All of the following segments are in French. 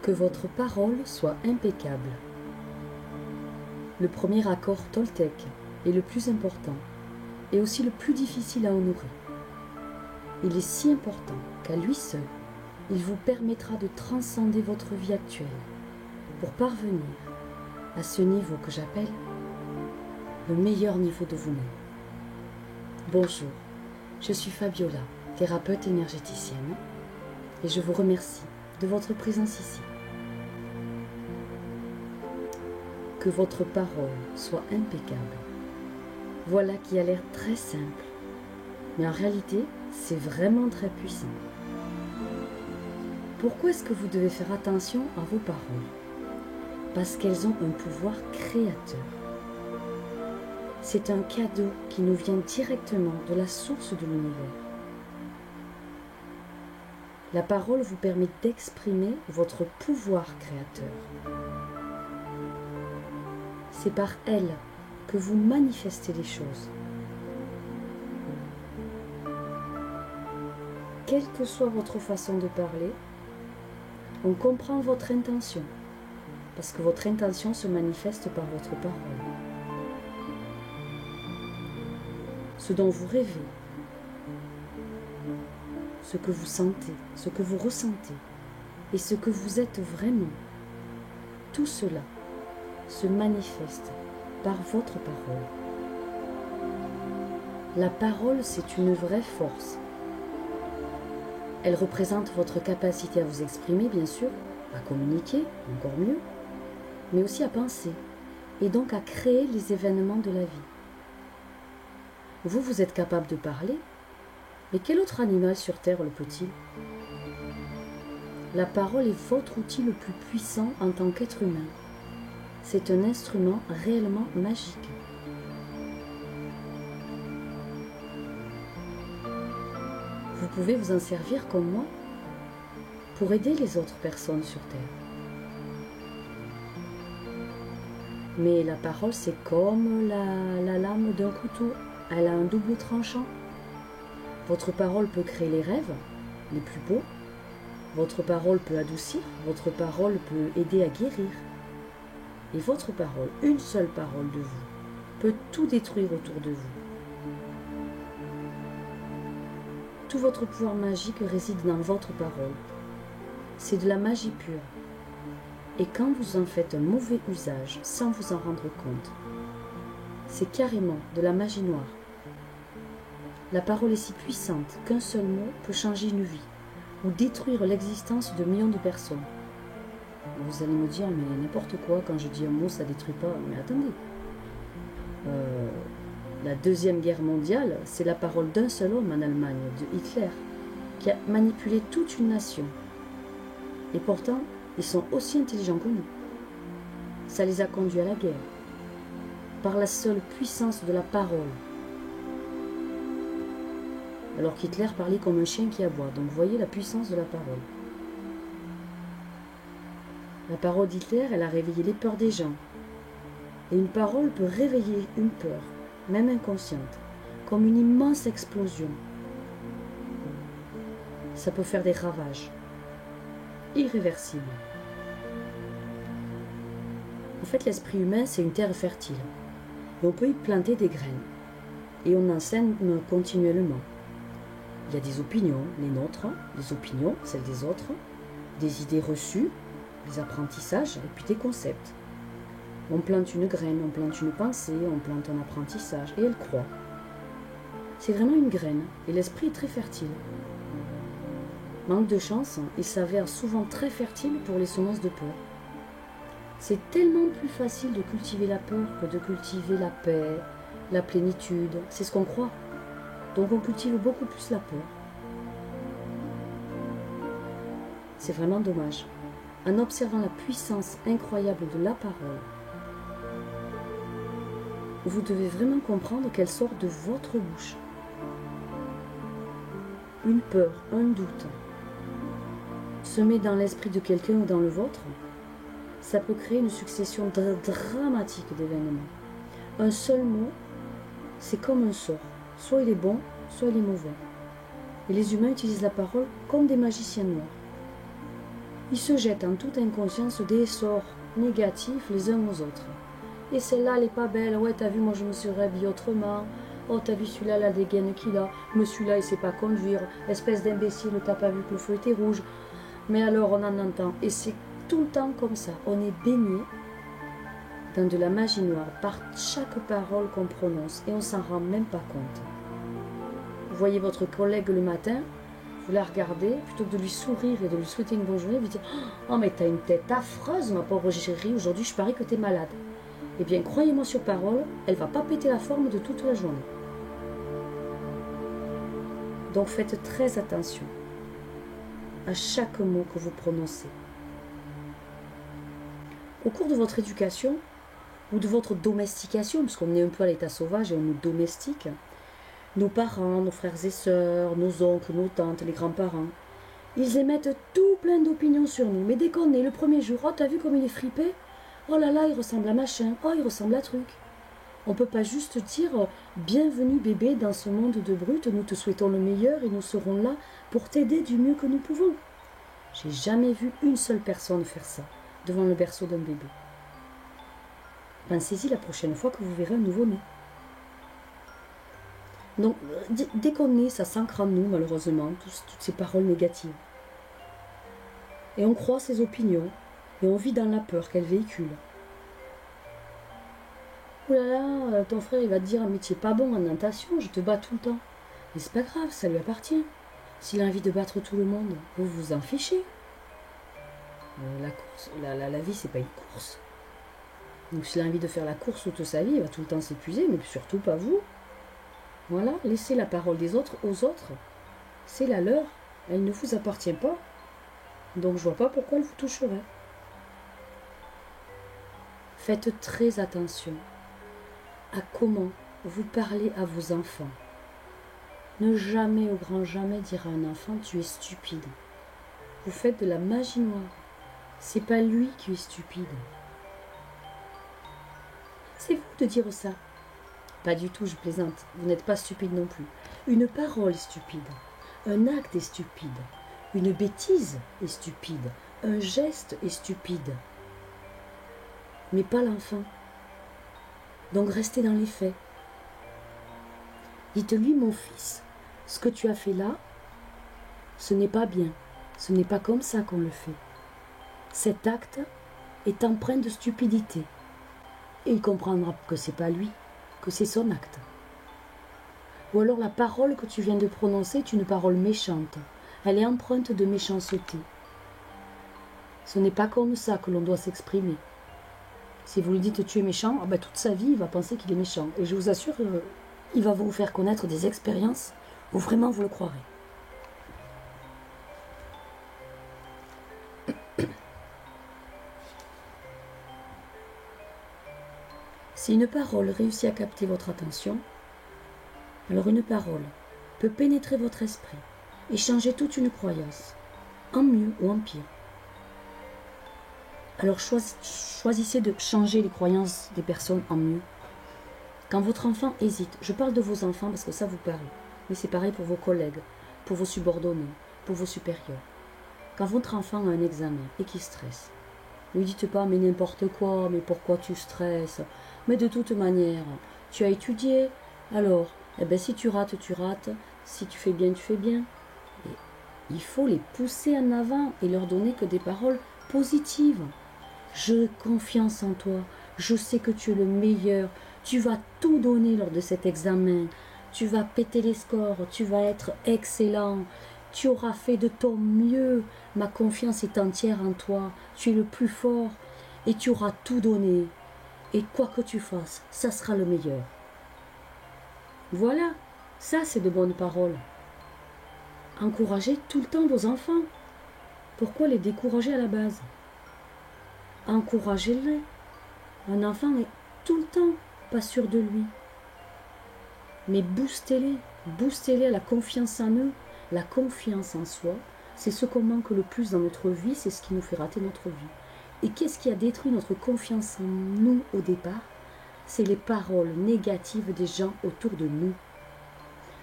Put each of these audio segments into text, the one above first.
Que votre parole soit impeccable. Le premier accord toltèque est le plus important et aussi le plus difficile à honorer. Il est si important qu'à lui seul, il vous permettra de transcender votre vie actuelle pour parvenir à ce niveau que j'appelle le meilleur niveau de vous-même. Bonjour, je suis Fabiola, thérapeute énergéticienne, et je vous remercie de votre présence ici. Que votre parole soit impeccable. Voilà qui a l'air très simple, mais en réalité, c'est vraiment très puissant. Pourquoi est-ce que vous devez faire attention à vos paroles? Parce qu'elles ont un pouvoir créateur. C'est un cadeau qui nous vient directement de la source de l'univers. La parole vous permet d'exprimer votre pouvoir créateur. C'est par elle que vous manifestez les choses. Quelle que soit votre façon de parler, on comprend votre intention, parce que votre intention se manifeste par votre parole. Ce dont vous rêvez, ce que vous sentez, ce que vous ressentez, et ce que vous êtes vraiment, tout cela se manifeste par votre parole. La parole, c'est une vraie force. Elle représente votre capacité à vous exprimer, bien sûr, à communiquer, encore mieux, mais aussi à penser, et donc à créer les événements de la vie. Vous êtes capable de parler, mais quel autre animal sur Terre le peut-il? La parole est votre outil le plus puissant en tant qu'être humain. C'est un instrument réellement magique. Vous pouvez vous en servir comme moi pour aider les autres personnes sur Terre. Mais la parole, c'est comme la lame d'un couteau. Elle a un double tranchant. Votre parole peut créer les rêves les plus beaux. Votre parole peut adoucir. Votre parole peut aider à guérir. Et votre parole, une seule parole de vous, peut tout détruire autour de vous. Tout votre pouvoir magique réside dans votre parole. C'est de la magie pure. Et quand vous en faites un mauvais usage sans vous en rendre compte, c'est carrément de la magie noire. La parole est si puissante qu'un seul mot peut changer une vie ou détruire l'existence de millions de personnes. Vous allez me dire, mais n'importe quoi, quand je dis un mot, ça ne détruit pas. Mais attendez. La Deuxième Guerre mondiale, c'est la parole d'un seul homme en Allemagne, de Hitler, qui a manipulé toute une nation. Et pourtant, ils sont aussi intelligents que nous. Ça les a conduits à la guerre, par la seule puissance de la parole. Alors qu'Hitler parlait comme un chien qui aboie. Donc vous voyez la puissance de la parole. La parole d'Hitler, elle a réveillé les peurs des gens. Et une parole peut réveiller une peur, même inconsciente, comme une immense explosion. Ça peut faire des ravages irréversibles. En fait, l'esprit humain, c'est une terre fertile. Et on peut y planter des graines. Et on enseigne continuellement. Il y a des opinions, les nôtres, des opinions, celles des autres, des idées reçues, des apprentissages et puis des concepts. On plante une graine, on plante une pensée, on plante un apprentissage et elle croît. C'est vraiment une graine et l'esprit est très fertile. Manque de chance, il s'avère souvent très fertile pour les semences de peur. C'est tellement plus facile de cultiver la peur que de cultiver la paix, la plénitude, c'est ce qu'on croit. Donc on cultive beaucoup plus la peur. C'est vraiment dommage. En observant la puissance incroyable de la parole, vous devez vraiment comprendre qu'elle sort de votre bouche. Une peur, un doute, semé dans l'esprit de quelqu'un ou dans le vôtre, ça peut créer une succession dramatique d'événements. Un seul mot, c'est comme un sort. Soit il est bon, soit il est mauvais. Et les humains utilisent la parole comme des magiciens noirs. Ils se jettent en toute inconscience des sorts négatifs les uns aux autres. Et celle-là, elle est pas belle. Ouais, t'as vu, moi je me serais habillée autrement. Oh, t'as vu celui-là, la dégaine qu'il a. Mais celui-là, il sait pas conduire. Espèce d'imbécile, t'as pas vu que le feu était rouge. Mais alors, on en entend. Et c'est tout le temps comme ça. On est baigné dans de la magie noire par chaque parole qu'on prononce. Et on s'en rend même pas compte. Vous voyez votre collègue le matin, vous la regardez, plutôt que de lui sourire et de lui souhaiter une bonne journée, vous dites « Oh, mais t'as une tête affreuse, ma pauvre chérie, aujourd'hui je parie que t'es malade. » Eh bien, croyez-moi sur parole, elle va pas péter la forme de toute la journée. Donc faites très attention à chaque mot que vous prononcez. Au cours de votre éducation, ou de votre domestication, parce qu'on est un peu à l'état sauvage et on nous domestique, nos parents, nos frères et sœurs, nos oncles, nos tantes, les grands-parents, ils émettent tout plein d'opinions sur nous. Mais dès qu'on est le premier jour, oh, t'as vu comme il est fripé? Oh là là, il ressemble à machin. Oh, il ressemble à truc. On ne peut pas juste dire bienvenue bébé dans ce monde de brutes, nous te souhaitons le meilleur et nous serons là pour t'aider du mieux que nous pouvons. J'ai jamais vu une seule personne faire ça devant le berceau d'un bébé. Pensez-y la prochaine fois que vous verrez un nouveau-né. Donc, dès qu'on est, ça s'ancre en nous, malheureusement, toutes ces paroles négatives. Et on croit ces opinions, et on vit dans la peur qu'elles véhiculent. Oh là là, ton frère, il va te dire, mais tu n'es pas bon en natation, je te bats tout le temps. Mais c'est pas grave, ça lui appartient. S'il a envie de battre tout le monde, vous vous en fichez. La vie, c'est pas une course. Donc s'il a envie de faire la course toute sa vie, il va tout le temps s'épuiser, mais surtout pas vous. Voilà, laissez la parole des autres aux autres. C'est la leur, elle ne vous appartient pas. Donc je vois pas pourquoi elle vous toucherait. Faites très attention à comment vous parlez à vos enfants. Ne jamais, au grand jamais, dire à un enfant « tu es stupide ». Vous faites de la magie noire. C'est pas lui qui est stupide. C'est vous de dire ça. Pas du tout, je plaisante. Vous n'êtes pas stupide non plus. Une parole est stupide. Un acte est stupide. Une bêtise est stupide. Un geste est stupide. Mais pas l'enfant. Donc restez dans les faits. Dites-lui, mon fils, ce que tu as fait là, ce n'est pas bien. Ce n'est pas comme ça qu'on le fait. Cet acte est empreint de stupidité. Et il comprendra que c'est pas lui, que c'est son acte. Ou alors la parole que tu viens de prononcer est une parole méchante. Elle est empreinte de méchanceté. Ce n'est pas comme ça que l'on doit s'exprimer. Si vous lui dites tu es méchant, toute sa vie il va penser qu'il est méchant. Et je vous assure, il va vous faire connaître des expériences où vraiment vous le croirez. Si une parole réussit à capter votre attention, alors une parole peut pénétrer votre esprit et changer toute une croyance, en mieux ou en pire. Alors choisissez de changer les croyances des personnes en mieux. Quand votre enfant hésite, je parle de vos enfants parce que ça vous parle, mais c'est pareil pour vos collègues, pour vos subordonnés, pour vos supérieurs. Quand votre enfant a un examen et qu'il stresse, ne lui dites pas mais n'importe quoi, mais pourquoi tu stresses? Mais de toute manière, tu as étudié, alors, si tu rates, tu rates, si tu fais bien, tu fais bien. Et il faut les pousser en avant et leur donner que des paroles positives. J'ai confiance en toi, je sais que tu es le meilleur, tu vas tout donner lors de cet examen, tu vas péter les scores, tu vas être excellent, tu auras fait de ton mieux, ma confiance est entière en toi, tu es le plus fort et tu auras tout donné. Et quoi que tu fasses, ça sera le meilleur. Voilà, ça c'est de bonnes paroles. Encouragez tout le temps vos enfants. Pourquoi les décourager à la base? Encouragez-les. Un enfant est tout le temps pas sûr de lui. Mais boostez-les à la confiance en eux. La confiance en soi, c'est ce qu'on manque le plus dans notre vie, c'est ce qui nous fait rater notre vie. Et qu'est-ce qui a détruit notre confiance en nous au départ? c'est les paroles négatives des gens autour de nous.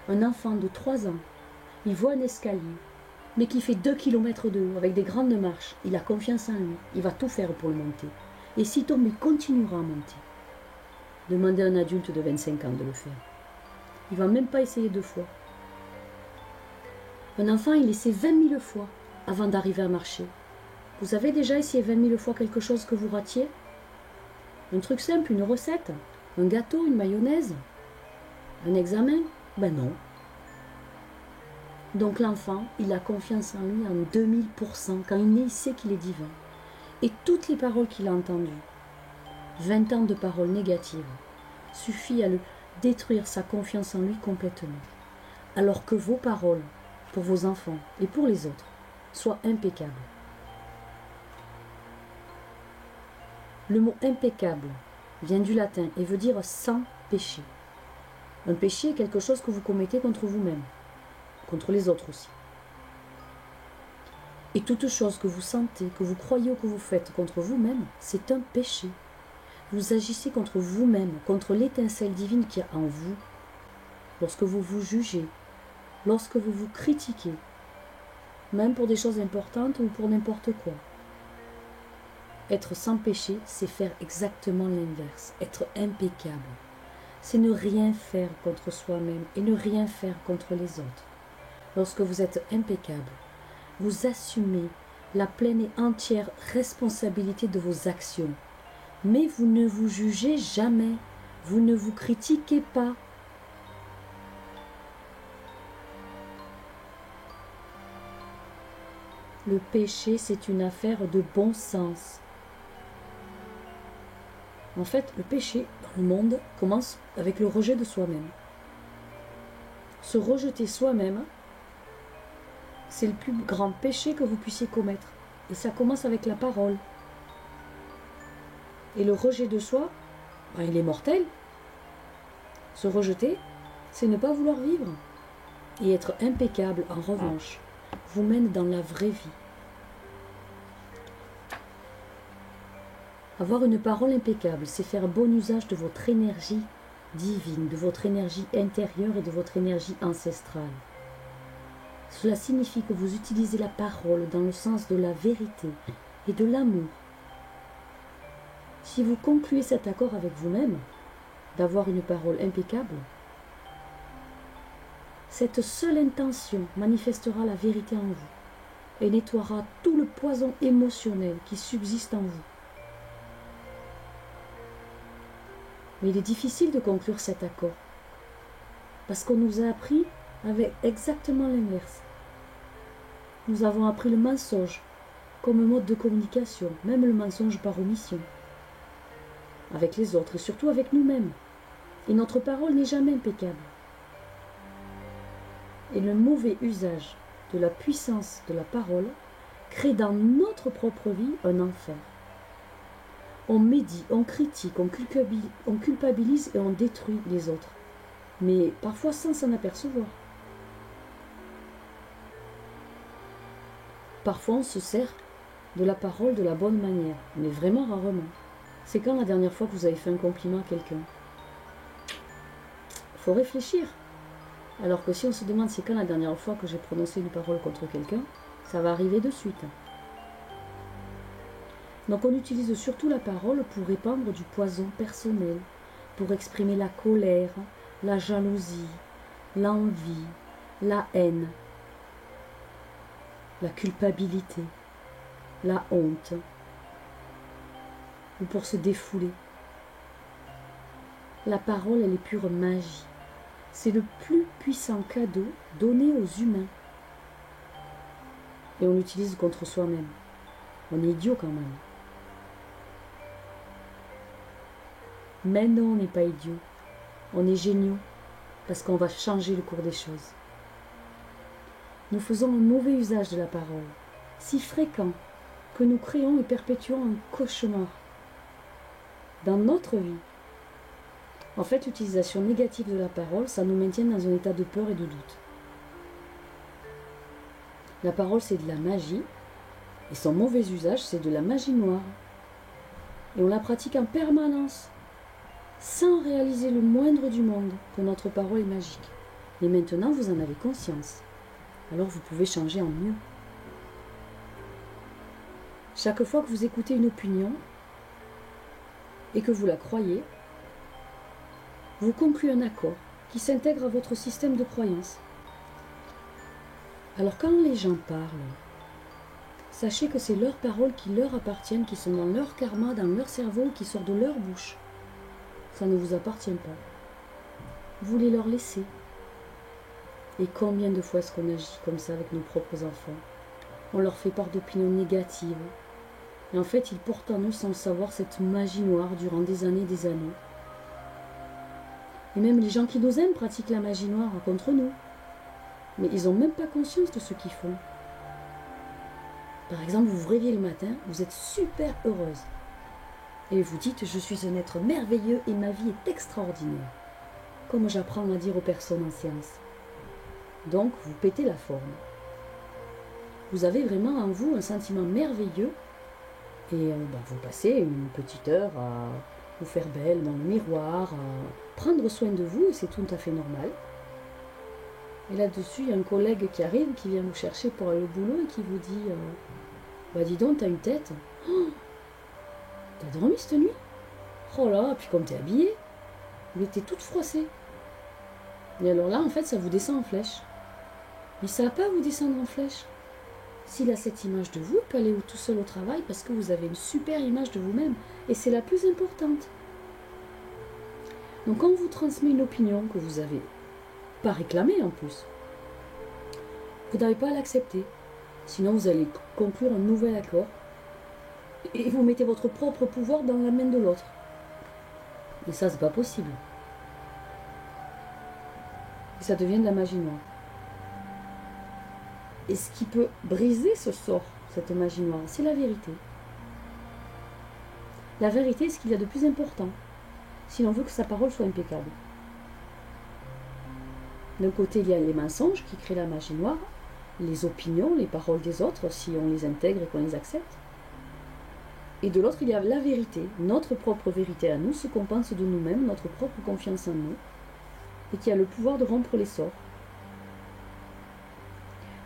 Un enfant de 3 ans, il voit un escalier, mais qui fait 2 km de haut, avec des grandes marches. Il a confiance en lui, il va tout faire pour le monter. Et s'il tombe, il continuera à monter. Demandez à un adulte de 25 ans de le faire. Il ne va même pas essayer 2 fois. Un enfant, il essaie 20 000 fois avant d'arriver à marcher. Vous avez déjà essayé 20 000 fois quelque chose que vous ratiez? Un truc simple, une recette, un gâteau, une mayonnaise, un examen? Ben non. Donc l'enfant, il a confiance en lui en 2000%. Quand il naît, il sait qu'il est divin. Et toutes les paroles qu'il a entendues, 20 ans de paroles négatives, suffit à le détruire sa confiance en lui complètement. Alors que vos paroles, pour vos enfants et pour les autres, soient impeccables. Le mot impeccable vient du latin et veut dire sans péché. Un péché est quelque chose que vous commettez contre vous-même, contre les autres aussi. Et toute chose que vous sentez, que vous croyez ou que vous faites contre vous-même, c'est un péché. Vous agissez contre vous-même, contre l'étincelle divine qu'il y a en vous. Lorsque vous vous jugez, lorsque vous vous critiquez, même pour des choses importantes ou pour n'importe quoi. Être sans péché, c'est faire exactement l'inverse, être impeccable. C'est ne rien faire contre soi-même et ne rien faire contre les autres. Lorsque vous êtes impeccable, vous assumez la pleine et entière responsabilité de vos actions. Mais vous ne vous jugez jamais, vous ne vous critiquez pas. Le péché, c'est une affaire de bon sens. En fait, le péché dans le monde commence avec le rejet de soi-même. Se rejeter soi-même, c'est le plus grand péché que vous puissiez commettre. Et ça commence avec la parole. Et le rejet de soi, il est mortel. Se rejeter, c'est ne pas vouloir vivre. Et être impeccable, en revanche, vous mène dans la vraie vie. Avoir une parole impeccable, c'est faire bon usage de votre énergie divine, de votre énergie intérieure et de votre énergie ancestrale. Cela signifie que vous utilisez la parole dans le sens de la vérité et de l'amour. Si vous concluez cet accord avec vous-même, d'avoir une parole impeccable, cette seule intention manifestera la vérité en vous et nettoiera tout le poison émotionnel qui subsiste en vous. Mais il est difficile de conclure cet accord, parce qu'on nous a appris avec exactement l'inverse. Nous avons appris le mensonge comme mode de communication, même le mensonge par omission, avec les autres et surtout avec nous-mêmes. Et notre parole n'est jamais impeccable. Et le mauvais usage de la puissance de la parole crée dans notre propre vie un enfer. On médit, on critique, on culpabilise et on détruit les autres. Mais parfois sans s'en apercevoir. Parfois on se sert de la parole de la bonne manière, mais vraiment rarement. C'est quand la dernière fois que vous avez fait un compliment à quelqu'un? Il faut réfléchir. Alors que si on se demande c'est quand la dernière fois que j'ai prononcé une parole contre quelqu'un, ça va arriver de suite. Donc on utilise surtout la parole pour répandre du poison personnel, pour exprimer la colère, la jalousie, l'envie, la haine, la culpabilité, la honte, ou pour se défouler. La parole, elle est pure magie. C'est le plus puissant cadeau donné aux humains. Et on l'utilise contre soi-même. On est idiot quand même. Mais non, on n'est pas idiot. On est géniaux, parce qu'on va changer le cours des choses. Nous faisons un mauvais usage de la parole, si fréquent que nous créons et perpétuons un cauchemar dans notre vie. En fait, l'utilisation négative de la parole, ça nous maintient dans un état de peur et de doute. La parole, c'est de la magie, et son mauvais usage, c'est de la magie noire. Et on la pratique en permanence. sans réaliser le moindre du monde que notre parole est magique. Et maintenant, vous en avez conscience. Alors vous pouvez changer en mieux. Chaque fois que vous écoutez une opinion et que vous la croyez, vous concluez un accord qui s'intègre à votre système de croyance. Alors quand les gens parlent, sachez que c'est leurs paroles qui leur appartiennent, qui sont dans leur karma, dans leur cerveau, qui sortent de leur bouche. Ça ne vous appartient pas. Vous les leur laissez. Et combien de fois est-ce qu'on agit comme ça avec nos propres enfants? On leur fait part d'opinions négatives. Et en fait, ils portent en eux sans le savoir cette magie noire durant des années et des années. Et même les gens qui nous aiment pratiquent la magie noire contre nous. Mais ils n'ont même pas conscience de ce qu'ils font. Par exemple, vous vous réveillez le matin, vous êtes super heureuse. Et vous dites, je suis un être merveilleux et ma vie est extraordinaire. Comme j'apprends à dire aux personnes en séance. Donc, vous pétez la forme. Vous avez vraiment en vous un sentiment merveilleux. Et vous passez une petite heure à vous faire belle dans le miroir, à prendre soin de vous, et c'est tout à fait normal. Et là-dessus, il y a un collègue qui arrive, qui vient vous chercher pour aller au boulot et qui vous dit dis donc, t'as une tête. Oh, t'as dormi cette nuit? Oh là, puis comme t'es habillée, mais t'es toute froissée. Et alors là, en fait, ça vous descend en flèche. Mais ça va pas vous descendre en flèche. S'il a cette image de vous, il peut aller tout seul au travail parce que vous avez une super image de vous-même. Et c'est la plus importante. Donc quand on vous transmet une opinion que vous n'avez pas réclamée en plus, vous n'avez pas à l'accepter. Sinon vous allez conclure un nouvel accord. Et vous mettez votre propre pouvoir dans la main de l'autre. Et ça, c'est pas possible. Et ça devient de la magie noire. Et ce qui peut briser ce sort, cette magie noire, c'est la vérité. La vérité est ce qu'il y a de plus important, si l'on veut que sa parole soit impeccable. D'un côté, il y a les mensonges qui créent la magie noire, les opinions, les paroles des autres, si on les intègre et qu'on les accepte. Et de l'autre, il y a la vérité, notre propre vérité à nous, ce qu'on pense de nous-mêmes, notre propre confiance en nous, et qui a le pouvoir de rompre les sorts.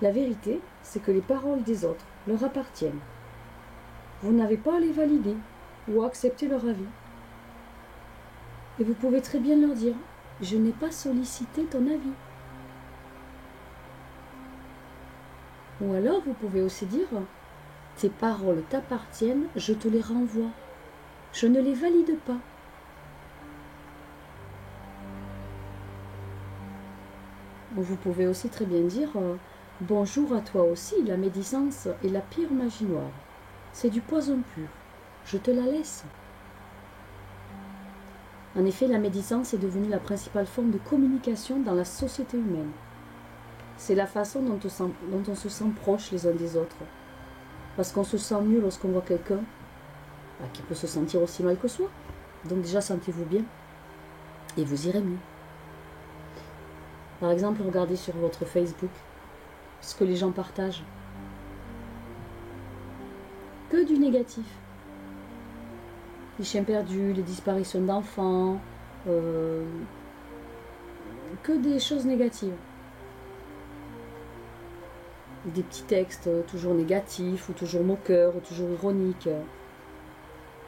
La vérité, c'est que les paroles des autres leur appartiennent. Vous n'avez pas à les valider ou à accepter leur avis. Et vous pouvez très bien leur dire « Je n'ai pas sollicité ton avis ». Ou alors vous pouvez aussi dire « Tes paroles t'appartiennent, je te les renvoie. Je ne les valide pas. » Vous pouvez aussi très bien dire « Bonjour à toi aussi, la médisance est la pire magie noire. C'est du poison pur. Je te la laisse. » En effet, la médisance est devenue la principale forme de communication dans la société humaine. C'est la façon dont on se sent proche les uns des autres. Parce qu'on se sent mieux lorsqu'on voit quelqu'un qui peut se sentir aussi mal que soi. Donc déjà, sentez-vous bien. Et vous irez mieux. Par exemple, regardez sur votre Facebook ce que les gens partagent. Que du négatif. Les chiens perdus, les disparitions d'enfants, que des choses négatives. Des petits textes toujours négatifs, ou toujours moqueurs, ou toujours ironiques.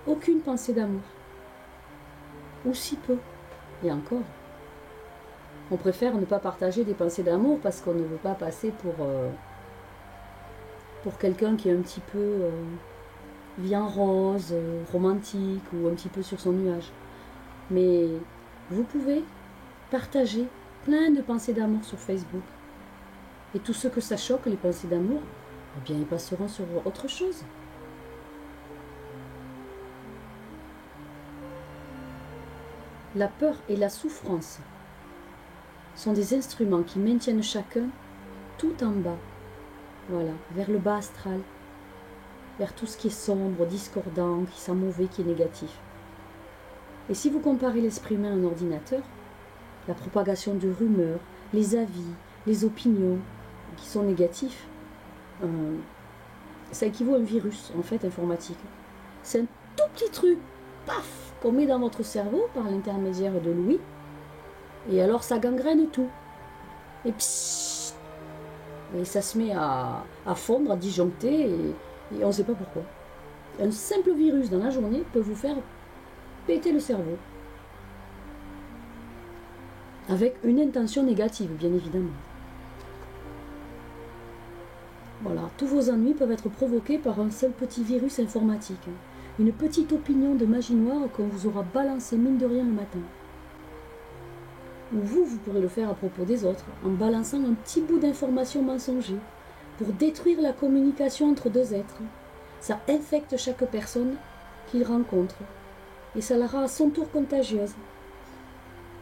Aucune pensée d'amour. Ou si peu. Et encore. On préfère ne pas partager des pensées d'amour parce qu'on ne veut pas passer pour quelqu'un qui est un petit peu vie en rose, romantique ou un petit peu sur son nuage. Mais vous pouvez partager plein de pensées d'amour sur Facebook. Et tous ceux que ça choque, les pensées d'amour, eh bien ils passeront sur autre chose. La peur et la souffrance sont des instruments qui maintiennent chacun tout en bas, voilà, vers le bas astral, vers tout ce qui est sombre, discordant, qui sent mauvais, qui est négatif. Et si vous comparez l'esprit humain à un ordinateur, la propagation de rumeurs, les avis, les opinions qui sont négatifs, ça équivaut à un virus, en fait, informatique. C'est un tout petit truc, paf, qu'on met dans votre cerveau par l'intermédiaire de l'ouïe. Et alors ça gangrène tout. Et pssst, et ça se met à fondre, à disjoncter, et on ne sait pas pourquoi. Un simple virus dans la journée peut vous faire péter le cerveau. Avec une intention négative, bien évidemment. Voilà, tous vos ennuis peuvent être provoqués par un seul petit virus informatique. Une petite opinion de magie noire qu'on vous aura balancée mine de rien le matin. Ou vous pourrez le faire à propos des autres, en balançant un petit bout d'information mensonger, pour détruire la communication entre deux êtres. Ça infecte chaque personne qu'il rencontre, et ça la rend à son tour contagieuse.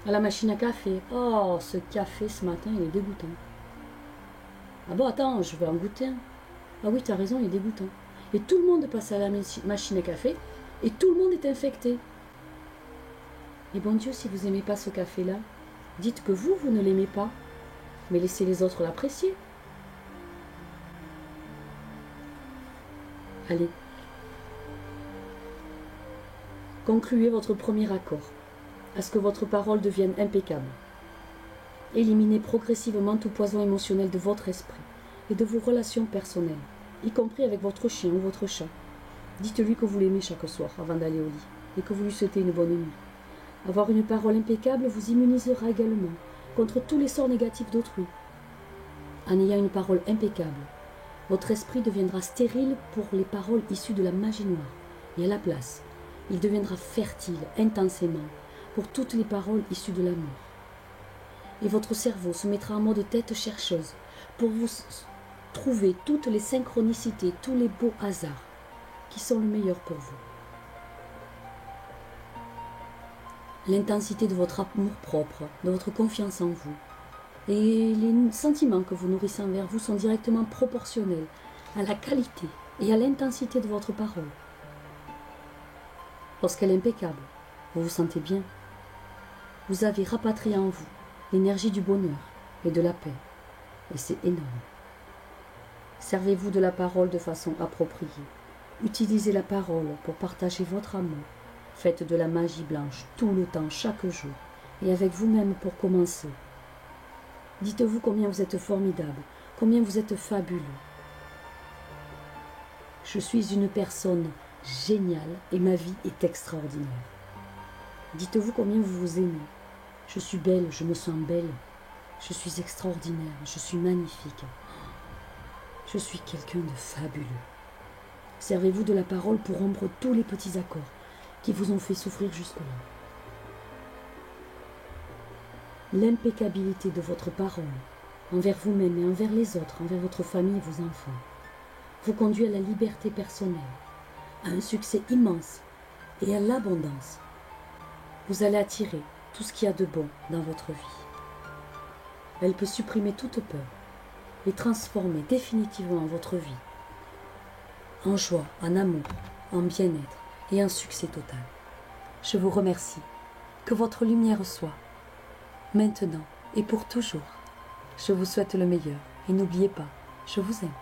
À la machine à café. Oh, ce café ce matin, il est dégoûtant. Ah bon, attends, je vais en goûter un. Ah oui, t'as raison, il est dégoûtant. Et tout le monde passe à la machine à café, et tout le monde est infecté. Et bon Dieu, si vous n'aimez pas ce café-là, dites que vous ne l'aimez pas, mais laissez les autres l'apprécier. Allez. Concluez votre premier accord, à ce que votre parole devienne impeccable. Éliminez progressivement tout poison émotionnel de votre esprit et de vos relations personnelles, y compris avec votre chien ou votre chat. Dites-lui que vous l'aimez chaque soir avant d'aller au lit et que vous lui souhaitez une bonne nuit. Avoir une parole impeccable vous immunisera également contre tous les sorts négatifs d'autrui. En ayant une parole impeccable, votre esprit deviendra stérile pour les paroles issues de la magie noire, et à la place, il deviendra fertile intensément pour toutes les paroles issues de l'amour. Et votre cerveau se mettra en mode tête chercheuse pour vous trouver toutes les synchronicités, tous les beaux hasards qui sont le meilleur pour vous. L'intensité de votre amour-propre, de votre confiance en vous, et les sentiments que vous nourrissez envers vous sont directement proportionnels à la qualité et à l'intensité de votre parole. Lorsqu'elle est impeccable, vous vous sentez bien. Vous avez rapatrié en vous l'énergie du bonheur et de la paix, et c'est énorme. Servez-vous de la parole de façon appropriée. Utilisez la parole pour partager votre amour. Faites de la magie blanche tout le temps, chaque jour, et avec vous-même pour commencer. Dites-vous combien vous êtes formidable, combien vous êtes fabuleux. Je suis une personne géniale et ma vie est extraordinaire. Dites-vous combien vous vous aimez. Je suis belle, je me sens belle. Je suis extraordinaire, je suis magnifique. Je suis quelqu'un de fabuleux. Servez-vous de la parole pour rompre tous les petits accords qui vous ont fait souffrir jusque-là. L'impeccabilité de votre parole envers vous-même et envers les autres, envers votre famille et vos enfants, vous conduit à la liberté personnelle, à un succès immense et à l'abondance. Vous allez attirer tout ce qu'il y a de bon dans votre vie. Elle peut supprimer toute peur et transformer définitivement votre vie en joie, en amour, en bien-être et en succès total. Je vous remercie. Que votre lumière soit, maintenant et pour toujours. Je vous souhaite le meilleur et n'oubliez pas, je vous aime.